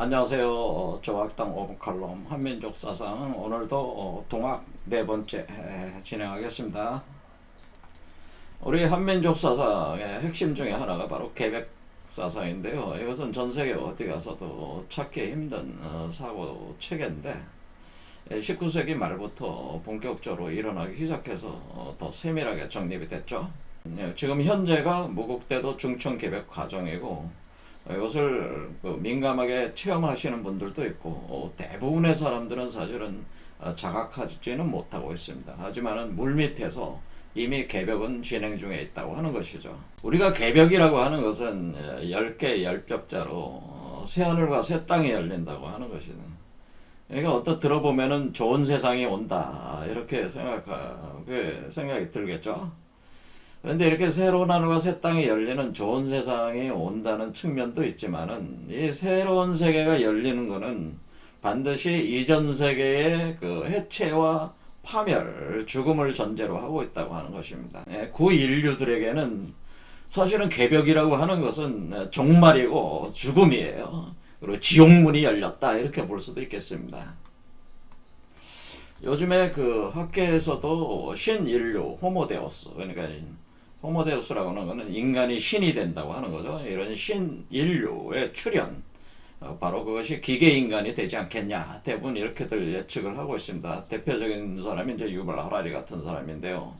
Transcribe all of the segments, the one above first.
안녕하세요. 조각당 오브칼럼 한민족 사상 오늘도 동학 네 번째 진행하겠습니다. 우리 한민족 사상의 핵심 중에 하나가 바로 계백 사상인데요. 이것은 전 세계 어디 가서도 찾기 힘든 사고 체계인데 19세기 말부터 본격적으로 일어나기 시작해서 더 세밀하게 정립이 됐죠. 지금 현재가 무국대도 중층계백 과정이고 이것을 민감하게 체험하시는 분들도 있고 대부분의 사람들은 사실은 자각하지는 못하고 있습니다. 하지만 물밑에서 이미 개벽은 진행 중에 있다고 하는 것이죠. 우리가 개벽이라고 하는 것은 10개 10벽자로 새하늘과 새 땅이 열린다고 하는 것이죠. 그러니까 어떤 들어보면은 좋은 세상이 온다 이렇게 생각이 들겠죠. 그런데 이렇게 새로운 하늘과 새 땅이 열리는 좋은 세상이 온다는 측면도 있지만은 이 새로운 세계가 열리는 것은 반드시 이전 세계의 그 해체와 파멸, 죽음을 전제로 하고 있다고 하는 것입니다. 구인류들에게는 사실은 개벽이라고 하는 것은 종말이고 죽음이에요. 그리고 지옥문이 열렸다 이렇게 볼 수도 있겠습니다. 요즘에 그 학계에서도 신인류, 호모데우스, 그러니까 호모데우스라고 하는 것은 인간이 신이 된다고 하는 거죠. 이런 신인류의 출현, 바로 그것이 기계인간이 되지 않겠냐. 대부분 이렇게들 예측을 하고 있습니다. 대표적인 사람이 이제 유발 하라리 같은 사람인데요.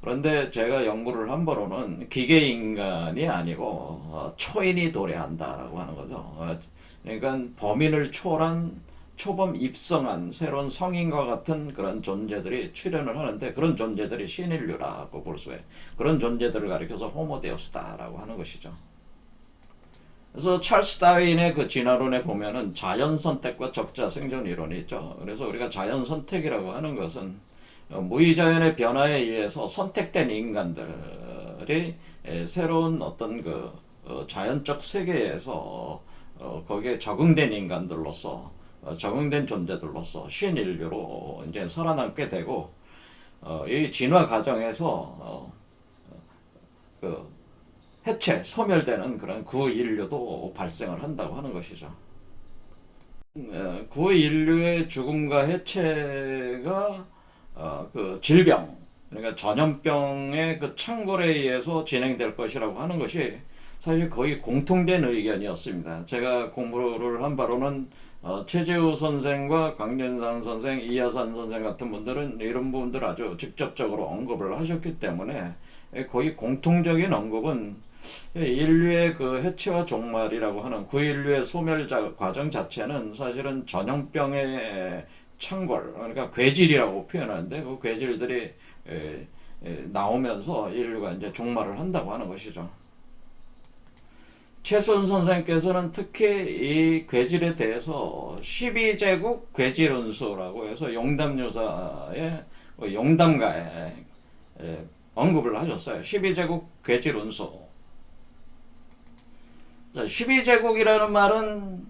그런데 제가 연구를 한 바로는 기계인간이 아니고 초인이 도래한다라고 하는 거죠. 그러니까 범인을 초월한 초범 입성한 새로운 성인과 같은 그런 존재들이 출현을 하는데 그런 존재들이 신인류라고 볼 수 있어요. 그런 존재들을 가리켜서 호모데우스다라고 하는 것이죠. 그래서 찰스 다윈의 그 진화론에 보면은 자연 선택과 적자 생존 이론이 있죠. 그래서 우리가 자연 선택이라고 하는 것은 무의자연의 변화에 의해서 선택된 인간들이 새로운 어떤 그 자연적 세계에서 거기에 적응된 인간들로서 적응된 존재들로서 신인류로 이제 살아남게 되고 이 진화 과정에서 그 해체, 소멸되는 그런 구인류도 발생을 한다고 하는 것이죠. 구인류의 죽음과 해체가 그 질병, 그러니까 전염병의 그 창궐에 의해서 진행될 것이라고 하는 것이 사실 거의 공통된 의견이었습니다. 제가 공부를 한 바로는 최재우 선생과 강진상 선생, 이하산 선생 같은 분들은 이런 부분들 아주 직접적으로 언급을 하셨기 때문에 거의 공통적인 언급은 인류의 그 해체와 종말이라고 하는 구인류의 소멸 과정 자체는 사실은 전염병의 창궐, 그러니까 괴질이라고 표현하는데 그 괴질들이 나오면서 인류가 이제 종말을 한다고 하는 것이죠. 최순 선생께서는 특히 이 괴질에 대해서 12제국 괴질운수라고 해서 용담유사의 용담가에 언급을 하셨어요. 12제국 괴질운수. 12제국이라는 말은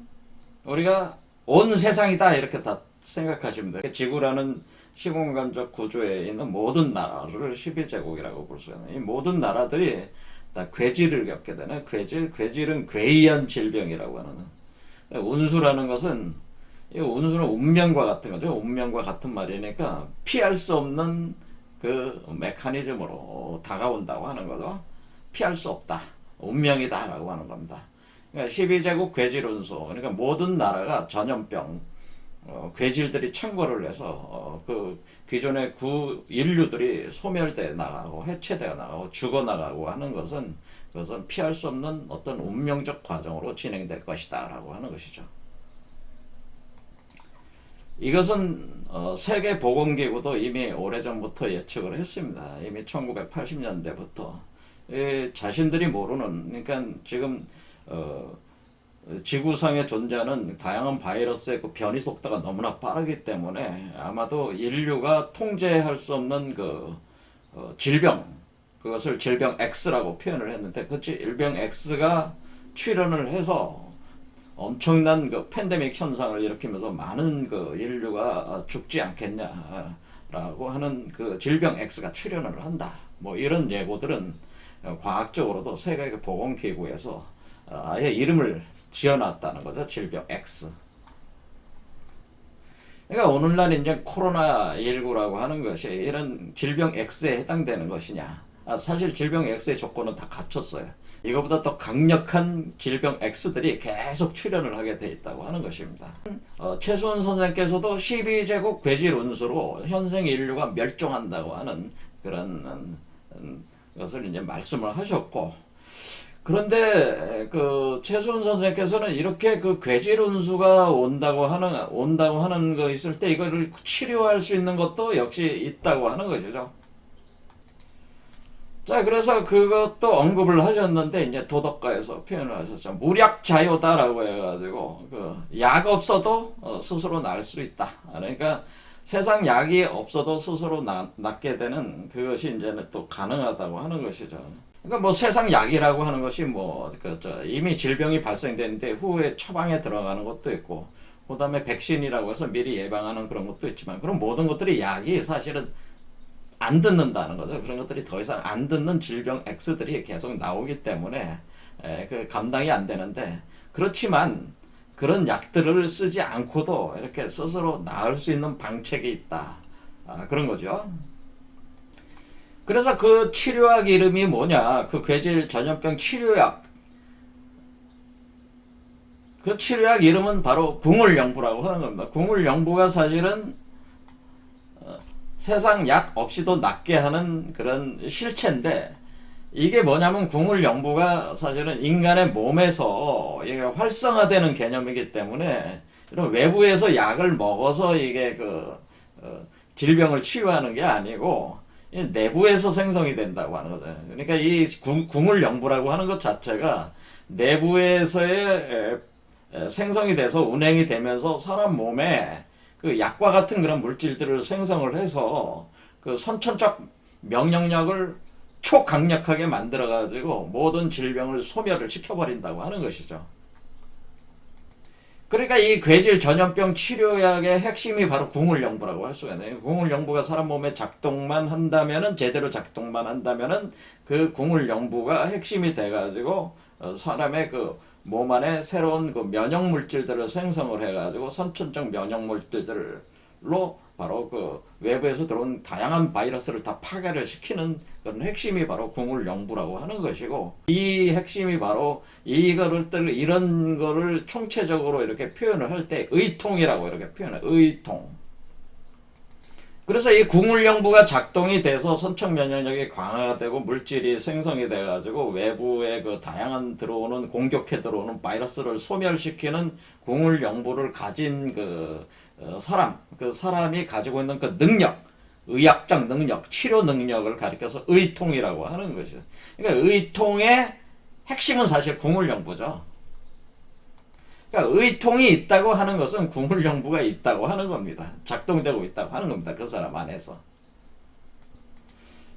우리가 온 세상이다 이렇게 다 생각하시면 돼요. 지구라는 시공간적 구조에 있는 모든 나라를 12제국이라고 볼 수 있는 이 모든 나라들이 다 괴질을 겪게 되네. 괴질은 괴이한 질병이라고 하는. 운수라는 것은 이 운수는 운명과 같은 거죠. 운명과 같은 말이니까 피할 수 없는 그 메커니즘으로 다가온다고 하는 거죠. 피할 수 없다. 운명이다라고 하는 겁니다. 그러니까 12제국 괴질운수. 그러니까 모든 나라가 전염병, 괴질들이 창궐을 해서 그 기존의 인류들이 소멸돼 나가고 해체되어 나가고 죽어 나가고 하는 것은 그것은 피할 수 없는 어떤 운명적 과정으로 진행될 것이다라고 하는 것이죠. 이것은 세계보건기구도 이미 오래전부터 예측을 했습니다. 이미 1980년대부터 자신들이 모르는, 그러니까 지금 지구상에 존재하는 다양한 바이러스의 그 변이 속도가 너무나 빠르기 때문에 아마도 인류가 통제할 수 없는 그 질병, 그것을 질병 X라고 표현을 했는데 그 질병 X가 출현을 해서 엄청난 그 팬데믹 현상을 일으키면서 많은 그 인류가 죽지 않겠냐라고 하는 그 질병 X가 출현을 한다. 뭐 이런 예고들은 과학적으로도 세계 보건기구에서 아예 이름을 지어놨다는 거죠. 질병 X. 그러니까 오늘날 이제 코로나19라고 하는 것이 이런 질병 X에 해당되는 것이냐. 사실 질병 X의 조건은 다 갖췄어요. 이거보다 더 강력한 질병 X들이 계속 출현을 하게 돼 있다고 하는 것입니다. 최수원 선생께서도 12제국 괴질 운수로 현생 인류가 멸종한다고 하는 그런 것을 이제 말씀을 하셨고, 그런데 그 최수원 선생께서는 이렇게 그 괴질 운수가 온다고 하는 거 있을 때 이거를 치료할 수 있는 것도 역시 있다고 하는 것이죠. 자, 그래서 그것도 언급을 하셨는데 이제 도덕가에서 표현을 하셨죠. 무략자요다라고 해가지고 그 약 없어도 스스로 날 수 있다. 그러니까 세상 약이 없어도 스스로 낫게 되는 그것이 이제는 또 가능하다고 하는 것이죠. 그러니까 뭐 세상 약이라고 하는 것이 뭐 이미 질병이 발생됐는데 후에 처방에 들어가는 것도 있고, 그다음에 백신이라고 해서 미리 예방하는 그런 것도 있지만, 그런 모든 것들이 약이 사실은 안 듣는다는 거죠. 그런 것들이 더 이상 안 듣는 질병 X들이 계속 나오기 때문에 그 감당이 안 되는데, 그렇지만 그런 약들을 쓰지 않고도 이렇게 스스로 나을 수 있는 방책이 있다. 그런 거죠. 그래서 그 치료약 이름이 뭐냐? 그 괴질 전염병 치료약. 그 치료약 이름은 바로 궁울영부라고 하는 겁니다. 궁울영부가 사실은 세상 약 없이도 낫게 하는 그런 실체인데, 이게 뭐냐면 궁울영부가 사실은 인간의 몸에서 이게 활성화되는 개념이기 때문에, 이런 외부에서 약을 먹어서 이게 질병을 치유하는 게 아니고 내부에서 생성이 된다고 하는 거죠. 그러니까 이 궁울영부라고 하는 것 자체가 내부에서의 생성이 돼서 운행이 되면서 사람 몸에 그 약과 같은 그런 물질들을 생성을 해서 그 선천적 면역력을 초강력하게 만들어 가지고 모든 질병을 소멸을 시켜버린다고 하는 것이죠. 그러니까 이 괴질 전염병 치료약의 핵심이 바로 궁울영부라고 할 수가 있네요. 궁울영부가 사람 몸에 작동만 한다면은, 제대로 작동만 한다면은 그 궁울영부가 핵심이 돼가지고 사람의 그 몸 안에 새로운 그 면역 물질들을 생성을 해가지고 선천적 면역 물질들로 바로 그 외부에서 들어온 다양한 바이러스를 다 파괴를 시키는 그런 핵심이 바로 궁울영부라고 하는 것이고, 이 핵심이 바로 이런 거를 총체적으로 이렇게 표현을 할 때 의통이라고 이렇게 표현해요. 의통. 그래서 이 궁울영부가 작동이 돼서 선천 면역력이 강화가 되고 물질이 생성이 돼 가지고 외부에 그 다양한 공격해 들어오는 바이러스를 소멸시키는 궁울영부를 가진 그 사람이 가지고 있는 그 능력, 의학적 능력, 치료 능력을 가리켜서 의통이라고 하는 것이죠. 그러니까 의통의 핵심은 사실 궁울영부죠. 그러니까 의통이 있다고 하는 것은 궁울영부가 있다고 하는 겁니다. 작동되고 있다고 하는 겁니다. 그 사람 안에서.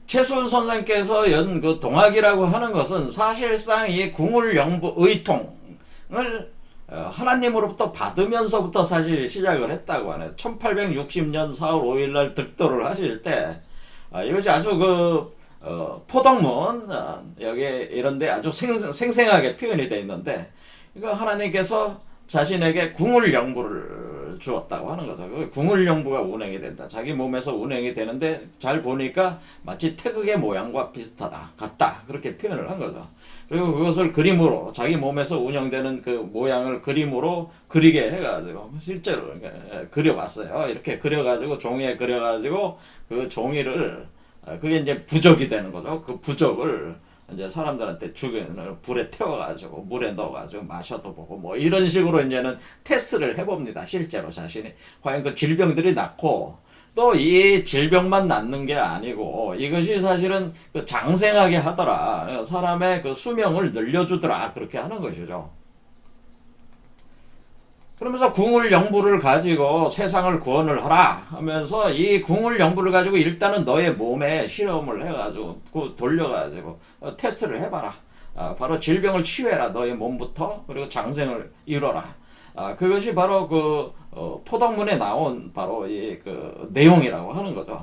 최수원 선생께서 연 그 동학이라고 하는 것은 사실상 이 궁울영부 의통을 하나님으로부터 받으면서부터 사실 시작을 했다고 하네요. 1860년 4월 5일 날 득도를 하실 때 이것이 아주 포덕문 여기 이런데 아주 생생하게 표현이 되어 있는데, 이거 하나님께서 자신에게 궁울영부를 주었다고 하는 거죠. 궁울영부가 운행이 된다. 자기 몸에서 운행이 되는데 잘 보니까 마치 태극의 모양과 비슷하다, 같다, 그렇게 표현을 한 거죠. 그리고 그것을 그림으로, 자기 몸에서 운영되는 그 모양을 그림으로 그리게 해가지고 실제로 그려봤어요. 이렇게 그려가지고 종이에 그려가지고 그 종이를, 그게 이제 부적이 되는 거죠. 그 부적을 이제 사람들한테 불에 태워가지고 물에 넣어가지고 마셔도 보고 뭐 이런 식으로 이제는 테스트를 해봅니다. 실제로 자신이 과연 그 질병들이 낫고, 또 이 질병만 낫는 게 아니고 이것이 사실은 그 장생하게 하더라, 사람의 그 수명을 늘려주더라, 그렇게 하는 것이죠. 그러면서 궁울영부를 가지고 세상을 구원을 하라 하면서 이 궁울영부를 가지고 일단은 너의 몸에 실험을 해가지고 돌려가지고 테스트를 해봐라. 바로 질병을 치유해라, 너의 몸부터. 그리고 장생을 이뤄라. 그것이 바로 포덕문에 나온 바로 이 내용이라고 하는 거죠.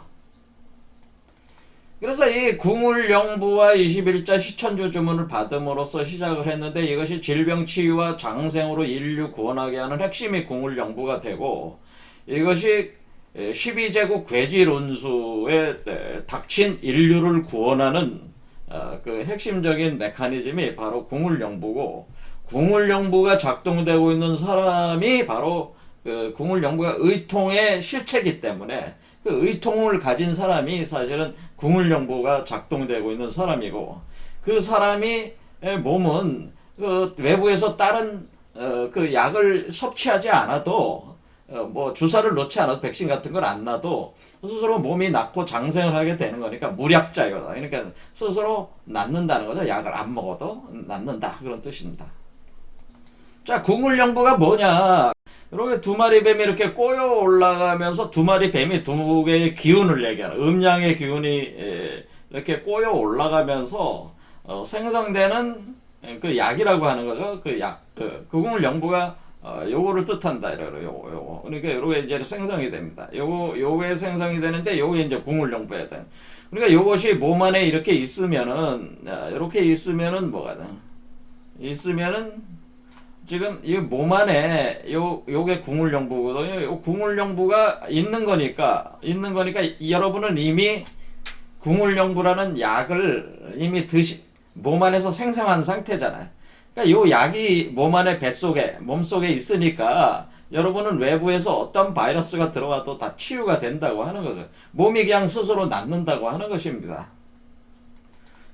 그래서 이 궁울영부와 21자 시천주 주문을 받음으로써 시작을 했는데, 이것이 질병치유와 장생으로 인류 구원하게 하는 핵심이 궁울영부가 되고, 이것이 12제국 괴질운수에 닥친 인류를 구원하는 그 핵심적인 메커니즘이 바로 궁울영부고, 궁울영부가 작동되고 있는 사람이 바로 그 궁울영부가 의통의 실체이기 때문에, 그 의통을 가진 사람이 사실은 궁울영부가 작동되고 있는 사람이고, 그 사람이 몸은 그 외부에서 다른 그 약을 섭취하지 않아도, 뭐 주사를 놓지 않아도, 백신 같은 걸 안 놔도 스스로 몸이 낫고 장생을 하게 되는 거니까 무약자이다. 그러니까 스스로 낫는다는 거죠. 약을 안 먹어도 낫는다, 그런 뜻입니다. 자, 궁울영부가 뭐냐? 이렇게 두 마리 뱀이 이렇게 꼬여 올라가면서 두 마리 뱀이 두 개의 기운을 얘기하는, 음양의 기운이 이렇게 꼬여 올라가면서 생성되는 그 약이라고 하는 거죠. 그 약, 그 궁울영부가 요거를 뜻한다. 요거. 그러니까 요게 이제 생성이 됩니다. 요게 생성이 되는데, 요게 이제 궁울영부야 돼. 그러니까 요것이 몸 안에 이렇게 있으면은, 뭐가 돼? 있으면은, 지금 이 몸 안에 요게 궁울영부거든요. 요 궁울영부가 있는 거니까 여러분은 이미 궁울영부라는 약을 이미 몸 안에서 생성한 상태잖아요. 그러니까 요 약이 몸 안에 몸속에 있으니까 여러분은 외부에서 어떤 바이러스가 들어와도 다 치유가 된다고 하는 거죠. 몸이 그냥 스스로 낫는다고 하는 것입니다.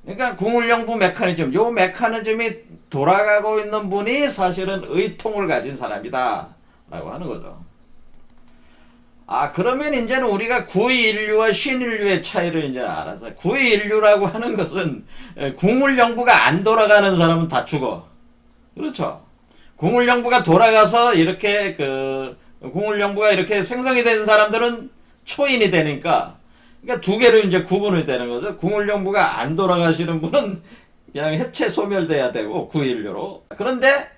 그러니까 궁울영부 메커니즘, 요 메커니즘이 돌아가고 있는 분이 사실은 의통을 가진 사람이다 라고 하는 거죠. 그러면 이제는 우리가 구의인류와 신인류의 차이를 이제 알아서, 구의인류라고 하는 것은 궁울영부가 안 돌아가는 사람은 다 죽어. 그렇죠. 궁울영부가 돌아가서 이렇게 궁울영부가 이렇게 생성이 된 사람들은 초인이 되니까, 그러니까 두 개로 이제 구분이 되는 거죠. 궁울영부가 안 돌아가시는 분은 그냥 해체 소멸돼야 되고, 구인류로. 그런데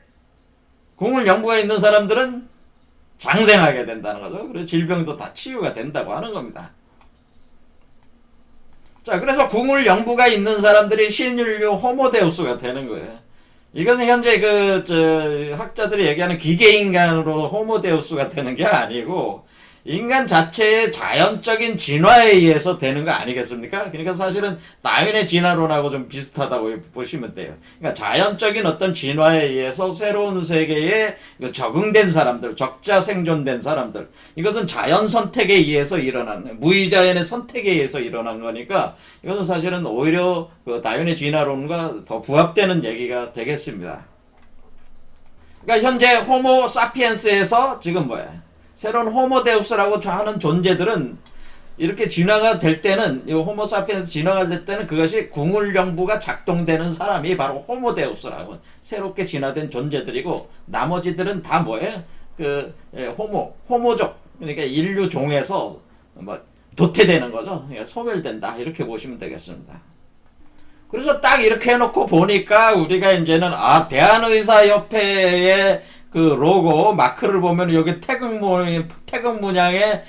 궁울영부가 있는 사람들은 장생하게 된다는 거죠. 그래서 질병도 다 치유가 된다고 하는 겁니다. 자, 그래서 궁울영부가 있는 사람들이 신인류 호모데우스가 되는 거예요. 이것은 현재 학자들이 얘기하는 기계인간으로 호모데우스가 되는 게 아니고, 인간 자체의 자연적인 진화에 의해서 되는 거 아니겠습니까? 그러니까 사실은 다윈의 진화론하고 좀 비슷하다고 보시면 돼요. 그러니까 자연적인 어떤 진화에 의해서 새로운 세계에 적응된 사람들, 적자 생존된 사람들, 이것은 자연 선택에 의해서 일어난, 무의자연의 선택에 의해서 일어난 거니까, 이것은 사실은 오히려 다윈의 진화론과 더 부합되는 얘기가 되겠습니다. 그러니까 현재 호모 사피엔스에서 지금 새로운 호모데우스라고 하는 존재들은 이렇게 진화가 될 때는, 이 호모사피엔스 진화가 될 때는 그것이 궁울영부가 작동되는 사람이 바로 호모데우스라고, 새롭게 진화된 존재들이고, 나머지들은 다 호모족, 그러니까 인류 종에서 도태되는 거죠. 그러니까 소멸된다, 이렇게 보시면 되겠습니다. 그래서 딱 이렇게 해놓고 보니까 우리가 이제는 대한의사협회의 그 로고 마크를 보면 여기 태극 문양에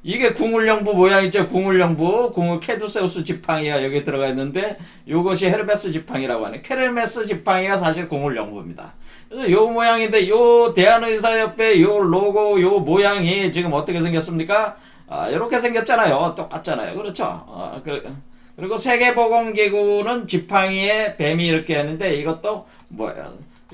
이게 궁울영부 모양이죠. 궁울영부, 캐두세우스 지팡이가 여기 들어가 있는데, 요것이 헤르메스 지팡이라고 하는, 헤르메스 지팡이가 사실 궁울영부입니다. 그래서 요 모양인데, 요 대한의사협회 요 로고 요 모양이 지금 어떻게 생겼습니까? 이렇게 생겼잖아요. 똑같잖아요. 그렇죠? 그리고 세계보건기구는 지팡이에 뱀이 이렇게 하는데, 이것도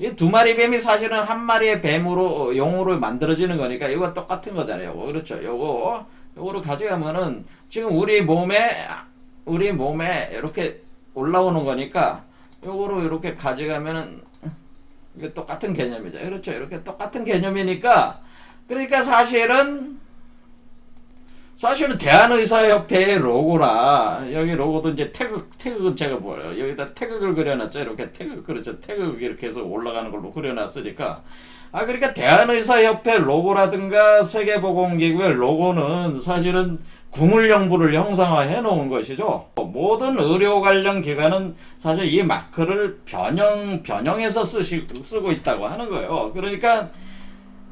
이 두 마리 뱀이 사실은 한 마리의 뱀으로, 용으로 만들어지는 거니까 이거 똑같은 거잖아요. 그렇죠. 요거를 가져가면은 지금 우리 몸에 이렇게 올라오는 거니까, 요거로 이렇게 가져가면은 이게 똑같은 개념이죠. 그렇죠. 이렇게 똑같은 개념이니까, 그러니까 사실은 대한의사협회의 로고라, 여기 로고도 이제 태극은 제가 여기다 태극을 그려놨죠. 이렇게 그렇죠. 태극 이렇게 해서 올라가는 걸로 그려놨으니까. 그러니까 대한의사협회 로고라든가 세계보건기구의 로고는 사실은 궁울영부를 형상화해 놓은 것이죠. 모든 의료 관련 기관은 사실 이 마크를 변형해서 쓰고 있다고 하는 거예요. 그러니까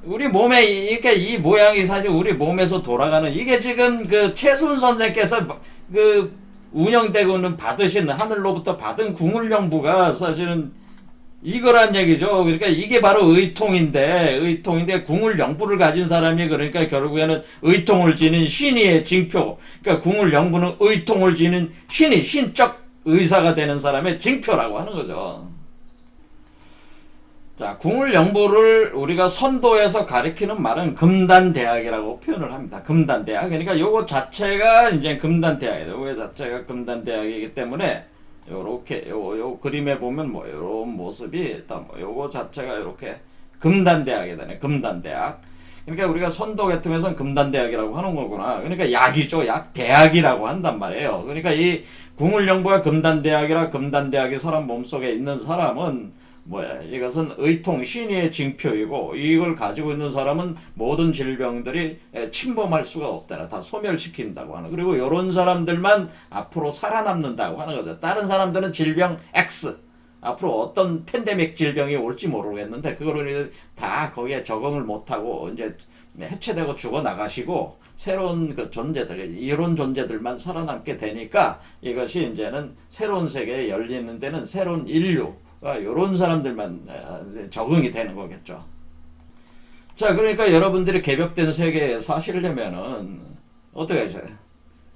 우리 몸에, 이렇게 이 모양이 사실 우리 몸에서 돌아가는, 이게 지금 최순 선생께서 운영되고는 받으신 하늘로부터 받은 궁을령부가 사실은 이거란 얘기죠. 그러니까 이게 바로 의통인데 궁을령부를 가진 사람이 그러니까 결국에는 의통을 지닌 신의의 징표. 그러니까 궁을령부는 의통을 지닌 신적 의사가 되는 사람의 징표라고 하는 거죠. 자, 궁을령부를 우리가 선도에서 가리키는 말은 금단대학이라고 표현을 합니다. 금단대학. 그러니까 요거 자체가 이제 금단대학이에요. 요거 자체가 금단대학이기 때문에 요렇게 요 그림에 보면 뭐 요런 모습이 일단 뭐 요거 자체가 요렇게 금단대학이 되네. 금단대학. 그러니까 우리가 선도 계통에서는 금단대학이라고 하는 거구나. 그러니까 약이죠. 약 대학이라고 한단 말이에요. 그러니까 이 궁을령부가 금단대학이라 금단대학이 사람 몸속에 있는 사람은 뭐야? 이것은 의통 신의의 징표이고 이걸 가지고 있는 사람은 모든 질병들이 침범할 수가 없다나 다 소멸시킨다고 하는. 그리고 이런 사람들만 앞으로 살아남는다고 하는 거죠. 다른 사람들은 질병 X 앞으로 어떤 팬데믹 질병이 올지 모르겠는데 그거를 다 거기에 적응을 못하고 이제 해체되고 죽어 나가시고 새로운 그 존재들 이런 존재들만 살아남게 되니까 이것이 이제는 새로운 세계에 열리는 데는 새로운 인류 이런 사람들만 적응이 되는 거겠죠. 자, 그러니까 여러분들이 개벽된 세계에 사시려면은 어떻게 하셔야 돼?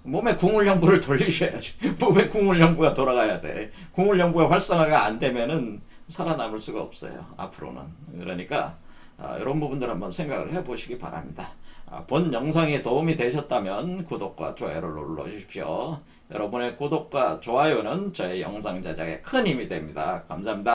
몸에 궁을령부를 돌리셔야지. 몸에 궁을령부가 돌아가야 돼. 궁을령부가 활성화가 안 되면은 살아남을 수가 없어요. 앞으로는. 그러니까 이런 부분들 한번 생각을 해보시기 바랍니다. 본 영상이 도움이 되셨다면 구독과 좋아요를 눌러주십시오. 여러분의 구독과 좋아요는 저의 영상 제작에 큰 힘이 됩니다. 감사합니다.